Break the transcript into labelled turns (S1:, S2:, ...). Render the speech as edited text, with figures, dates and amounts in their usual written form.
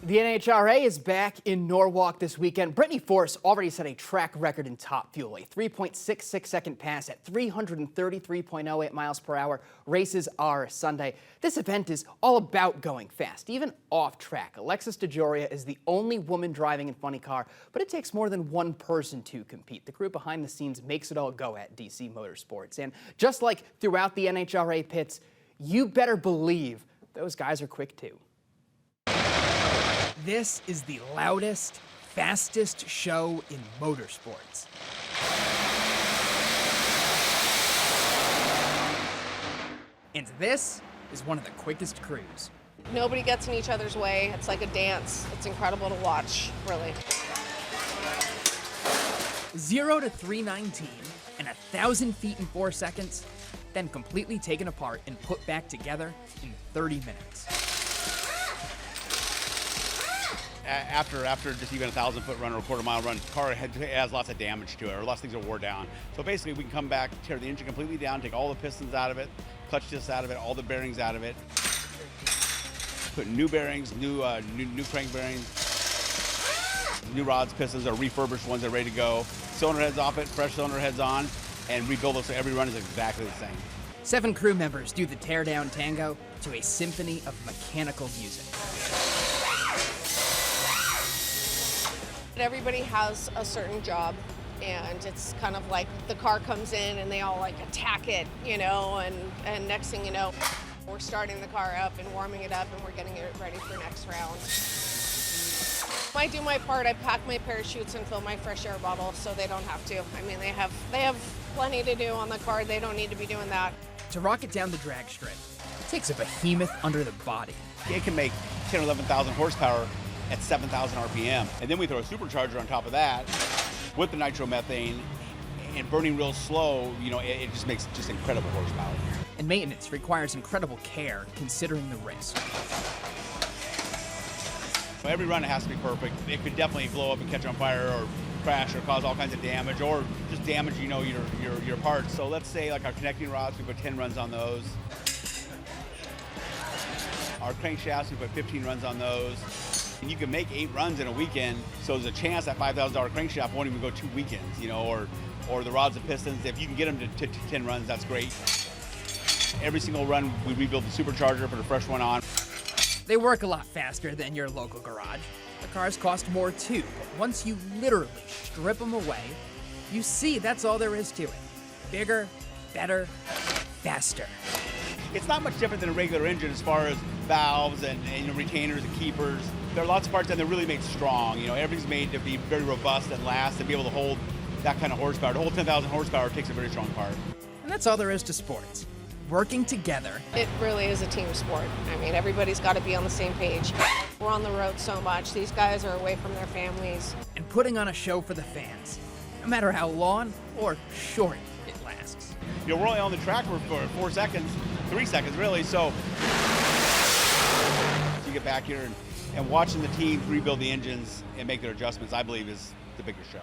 S1: The NHRA is back in Norwalk this weekend. Brittany Force already set a track record in top fuel, a 3.66 second pass at 333.08 miles per hour. Races are Sunday. This event is all about going fast, even off track. Alexis DeJoria is the only woman driving in funny car, but it takes more than one person to compete. The crew behind the scenes makes it all go at DC Motorsports. And just like throughout the NHRA pits, you better believe those guys are quick too. This is the loudest, fastest show in motorsports. And this is one of the quickest crews.
S2: Nobody gets in each other's way. It's like a dance. It's incredible to watch, really.
S1: 0 to 319 and 1,000 feet in 4 seconds, then completely taken apart and put back together in 30 minutes.
S3: After just even a 1,000-foot run or a quarter-mile run, the car has lots of damage to it, or lots of things are wore down. So basically, we can come back, tear the engine completely down, take all the pistons out of it, clutch discs out of it, all the bearings out of it, put new bearings, new crank bearings, new rods, pistons, or refurbished ones that are ready to go. Cylinder heads off it, fresh cylinder heads on, and rebuild it so every run is exactly the same.
S1: 7 crew members do the teardown tango to a symphony of mechanical music.
S2: Everybody has a certain job, and it's kind of like the car comes in and they all like attack it, you know, and next thing you know, we're starting the car up and warming it up and we're getting it ready for next round. I do my part. I pack my parachutes and fill my fresh air bottle so they don't have to. I mean, they have plenty to do on the car. They don't need to be doing that.
S1: To rock it down the drag strip, it takes a behemoth under the body.
S3: It can make 10 or 11,000 horsepower at 7,000 RPM. And then we throw a supercharger on top of that with the nitromethane and burning real slow, you know, it just makes just incredible horsepower.
S1: And maintenance requires incredible care considering the risk.
S3: Every run has to be perfect. It could definitely blow up and catch on fire or crash or cause all kinds of damage or just damage, you know, your parts. So let's say like our connecting rods, we put 10 runs on those. Our crankshafts, we put 15 runs on those. And you can make 8 runs in a weekend, so there's a chance that $5,000 crankshaft won't even go 2 weekends, you know, or the rods and pistons. If you can get them to 10 runs, that's great. Every single run, we rebuild the supercharger, put a fresh one on.
S1: They work a lot faster than your local garage. The cars cost more too, but once you literally strip them away, you see that's all there is to it. Bigger, better, faster.
S3: It's not much different than a regular engine as far as valves and you know, retainers and keepers. There are lots of parts that they're really made strong. You know, everything's made to be very robust and last and be able to hold that kind of horsepower. To hold 10,000 horsepower takes a very strong part.
S1: And that's all there is to sports. Working together.
S2: It really is a team sport. I mean, everybody's got to be on the same page. We're on the road so much. These guys are away from their families.
S1: And putting on a show for the fans, no matter how long or short it lasts.
S3: You know, we're only on the track for 4 seconds, 3 seconds really, so you get back here and watching the teams rebuild the engines and make their adjustments, I believe, is the bigger show.